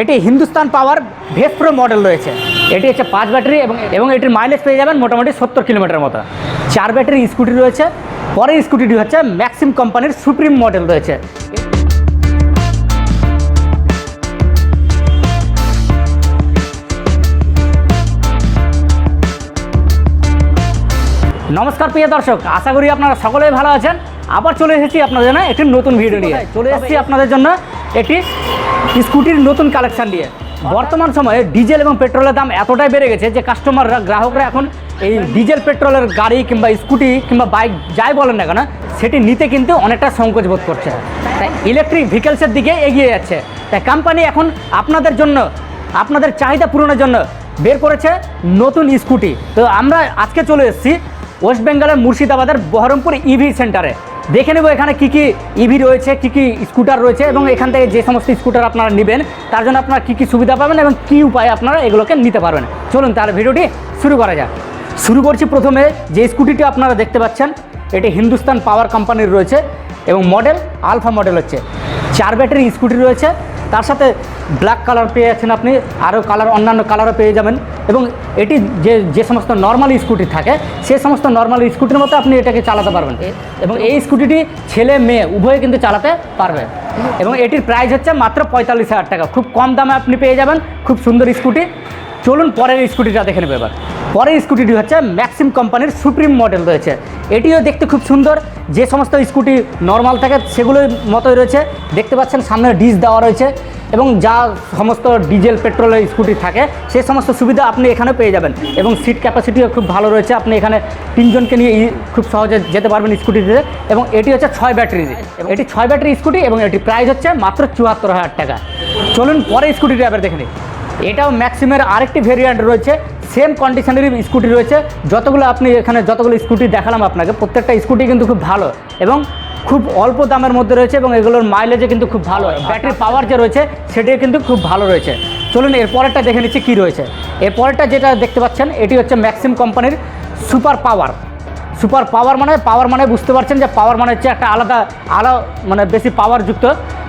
এটি হিন্দুস্তান পাওয়ার ভেস pro model রয়েছে। এটি হচ্ছে 5 ব্যাটারি এবং এটির মাইলেজ পেয়ে যাবেন মোটামুটি 70 কিলোমিটার মতো। 4 ব্যাটারি স্কুটি রয়েছে। পরের স্কুটিটি হচ্ছে ম্যাক্সিম কোম্পানির সুপ্রিম মডেল রয়েছে। নমস্কার প্রিয় দর্শক, আশা করি আপনারা সকলেই ভালো আছেন। আবার চলে এসেছি আপনাদের জন্য একটি নতুন ভিডিও নিয়ে। চলে এসেছি আপনাদের জন্য একটি স্কুটির নতুন কালেকশান নিয়ে। বর্তমান সময়ে ডিজেল এবং পেট্রোলের দাম এতটাই বেড়ে গেছে যে কাস্টমাররা, গ্রাহকরা এখন এই ডিজেল পেট্রোলের গাড়ি কিংবা স্কুটি কিংবা বাইক যাই বলেন না কেন, সেটি নিতে কিন্তু অনেকটা সংকোচ বোধ করছে। তাই ইলেকট্রিক ভেহিকেলসের দিকে এগিয়ে যাচ্ছে। তাই কোম্পানি এখন আপনাদের জন্য, আপনাদের চাহিদা পূরণের জন্য বের করেছে নতুন স্কুটি। তো আমরা আজকে চলে এসেছি ওয়েস্ট বেঙ্গলের মুর্শিদাবাদের বহরমপুর ইভি সেন্টারে। দেখে নেব এখানে কী কী ইভি রয়েছে, কী কী স্কুটার রয়েছে এবং এখান থেকে যে সমস্ত স্কুটার আপনারা নেবেন তার জন্য আপনারা কী কী সুবিধা পাবেন এবং কী উপায়ে আপনারা এগুলোকে নিতে পারবেন। চলুন তাহলে ভিডিওটি শুরু করা যাক। শুরু করছি প্রথমে যে স্কুটিটি আপনারা দেখতে পাচ্ছেন, এটি হিন্দুস্তান পাওয়ার কোম্পানির রয়েছে এবং মডেল আলফা মডেল হচ্ছে। 4 ব্যাটারি স্কুটি রয়েছে, তার সাথে ব্ল্যাক কালার পেয়ে যাচ্ছেন আপনি, আরও কালার অন্যান্য কালারও পেয়ে যাবেন। এবং এটি যে সমস্ত নর্মাল স্কুটি থাকে সেই সমস্ত নর্মাল স্কুটির মতো আপনি এটাকে চালাতে পারবেন এবং এই স্কুটিটি ছেলে মেয়ে উভয়ে কিন্তু চালাতে পারবে। এবং এটির প্রাইস হচ্ছে মাত্র 45,000 টাকা। খুব কম দামে আপনি পেয়ে যাবেন খুব সুন্দর স্কুটি। চলুন পরের স্কুটিটা দেখে নেব এবার। পরের স্কুটিটি হচ্ছে ম্যাক্সিম কোম্পানির সুপ্রিম মডেল রয়েছে। এটিও দেখতে খুব সুন্দর। যে সমস্ত স্কুটি নর্মাল থাকে সেগুলোর মতোই রয়েছে। দেখতে পাচ্ছেন সামনে ডিস দেওয়া রয়েছে এবং যা সমস্ত ডিজেল পেট্রোলের স্কুটি থাকে সেই সমস্ত সুবিধা আপনি এখানে পেয়ে যাবেন। এবং সিট ক্যাপাসিটিও খুব ভালো রয়েছে। আপনি এখানে 3 জনকে নিয়ে খুব সহজে যেতে পারবেন স্কুটিতে। এবং এটি হচ্ছে 6 ব্যাটারি, এটি 6 ব্যাটারি স্কুটি এবং এটির প্রাইস হচ্ছে মাত্র 74,000 টাকা। চলুন পরে স্কুটিটা এবার দেখে নিই। এটাও ম্যাক্সিমের আরেকটি ভেরিয়েন্ট রয়েছে, সেম কন্ডিশনেরই স্কুটি রয়েছে। যতগুলো আপনি এখানে যতগুলো স্কুটি দেখালাম আপনাকে, প্রত্যেকটা স্কুটি কিন্তু খুব ভালো এবং খুব অল্প দামের মধ্যে রয়েছে এবং এগুলোর মাইলেজে কিন্তু খুব ভালো। ব্যাটারি পাওয়ার যে রয়েছে সেটিও কিন্তু খুব ভালো রয়েছে। চলুন এর পরেরটা দেখে নিচ্ছি কী রয়েছে। এর পরেরটা যেটা দেখতে পাচ্ছেন এটি হচ্ছে ম্যাক্সিম কোম্পানির সুপার পাওয়ার। সুপার পাওয়ার মানে বুঝতে পারছেন যে পাওয়ার মানে হচ্ছে একটা আলাদা মানে বেশি পাওয়ারযুক্ত।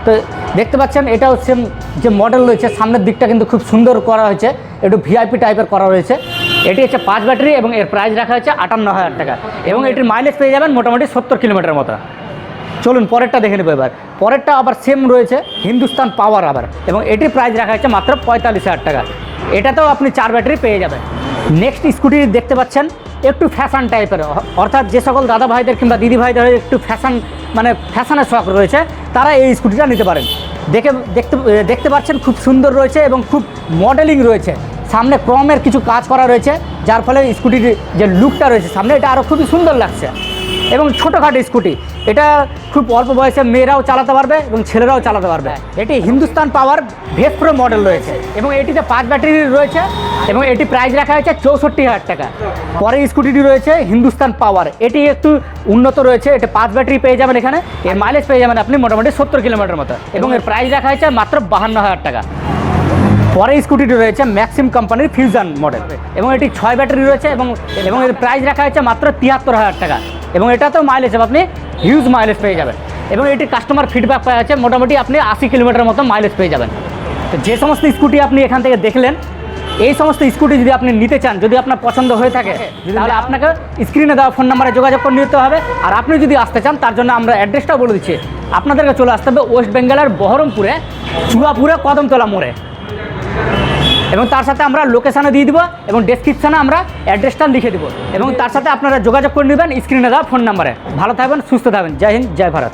তো দেখতে পাচ্ছেন এটাও সেম যে মডেল রয়েছে, সামনের দিকটা কিন্তু খুব সুন্দর করা হয়েছে, একটু ভিআইপি টাইপের করা রয়েছে। এটি হচ্ছে 5 ব্যাটারি এবং এর প্রাইস রাখা হচ্ছে 58,000 টাকা এবং এটির মাইলেজ পেয়ে যাবেন মোটামুটি 70 কিলোমিটার মতো। চলুন পরেরটা দেখে নেবো এবার। পরেরটা আবার সেম রয়েছে হিন্দুস্তান পাওয়ার আবার, এবং এটির প্রাইস রাখা হচ্ছে মাত্র 45,000 টাকা। এটাতেও আপনি 4 ব্যাটারি পেয়ে যাবেন। নেক্সট স্কুটি দেখতে পাচ্ছেন একটু ফ্যাশন টাইপের, অর্থাৎ যে সকল দাদা ভাইদের কিংবা দিদি ভাইদের একটু ফ্যাশনের শখ রয়েছে তারা এই স্কুটিটা নিতে পারেন। দেখতে পাচ্ছেন খুব সুন্দর রয়েছে এবং খুব মডেলিং রয়েছে। সামনে ক্রমের কিছু কাজ করা রয়েছে যার ফলে স্কুটির যে লুকটা রয়েছে সামনে এটা আরও খুবই সুন্দর লাগছে। এবং ছোটোখাটো স্কুটি, এটা খুব অল্প বয়সে মেয়েরাও চালাতে পারবে এবং ছেলেরাও চালাতে পারবে। এটি হিন্দুস্তান পাওয়ার ভেস প্রো মডেল রয়েছে এবং এটিতে 5 ব্যাটারি রয়েছে এবং এটি প্রাইস রাখা হয়েছে 64,000 টাকা। পরে স্কুটিটি রয়েছে হিন্দুস্তান পাওয়ার, এটি একটু উন্নত রয়েছে। এটা 5 ব্যাটারি পেয়ে যাবেন এখানে, এর মাইলেজ পেয়ে যাবেন আপনি মোটামুটি 70 কিলোমিটার মতো এবং এর প্রাইস রাখা হয়েছে মাত্র 52,000 টাকা। পরে স্কুটিটি রয়েছে ম্যাক্সিম কোম্পানির ফিউশন মডেল এবং এটি 6 ব্যাটারি রয়েছে এবং এর প্রাইস রাখা হয়েছে মাত্র 73,000 টাকা এবং এটাতেও মাইলেজ আপনি হিউজ মাইলেজ পেয়ে যাবেন এবং এটির কাস্টমার ফিডব্যাক পাওয়া যাচ্ছে মোটামুটি আপনি 80 কিলোমিটার মতো মাইলেজ পেয়ে যাবেন। তো যে সমস্ত স্কুটি আপনি এখান থেকে দেখলেন, এই সমস্ত স্কুটি যদি আপনি নিতে চান, যদি আপনার পছন্দ হয়ে থাকে তাহলে আপনাকে স্ক্রিনে দেওয়া ফোন নাম্বারে যোগাযোগ করে নিতে হবে। আর আপনি যদি আসতে চান তার জন্য আমরা অ্যাড্রেসটাও বলে দিচ্ছি। আপনাদেরকে চলে আসতে হবে ওয়েস্ট বেঙ্গলের বহরমপুরে চুয়াপুরে কদমতলা মোড়ে এবং তার সাথে আমরা লোকেশানে দিয়ে দিব এবং ডেসক্রিপশানে আমরা অ্যাড্রেসটা লিখে দেবো এবং তার সাথে আপনারা যোগাযোগ করে নেবেন স্ক্রিনে দেওয়া ফোন নাম্বারে। ভালো থাকবেন, সুস্থ থাকবেন। জয় হিন্দ, জয় ভারত।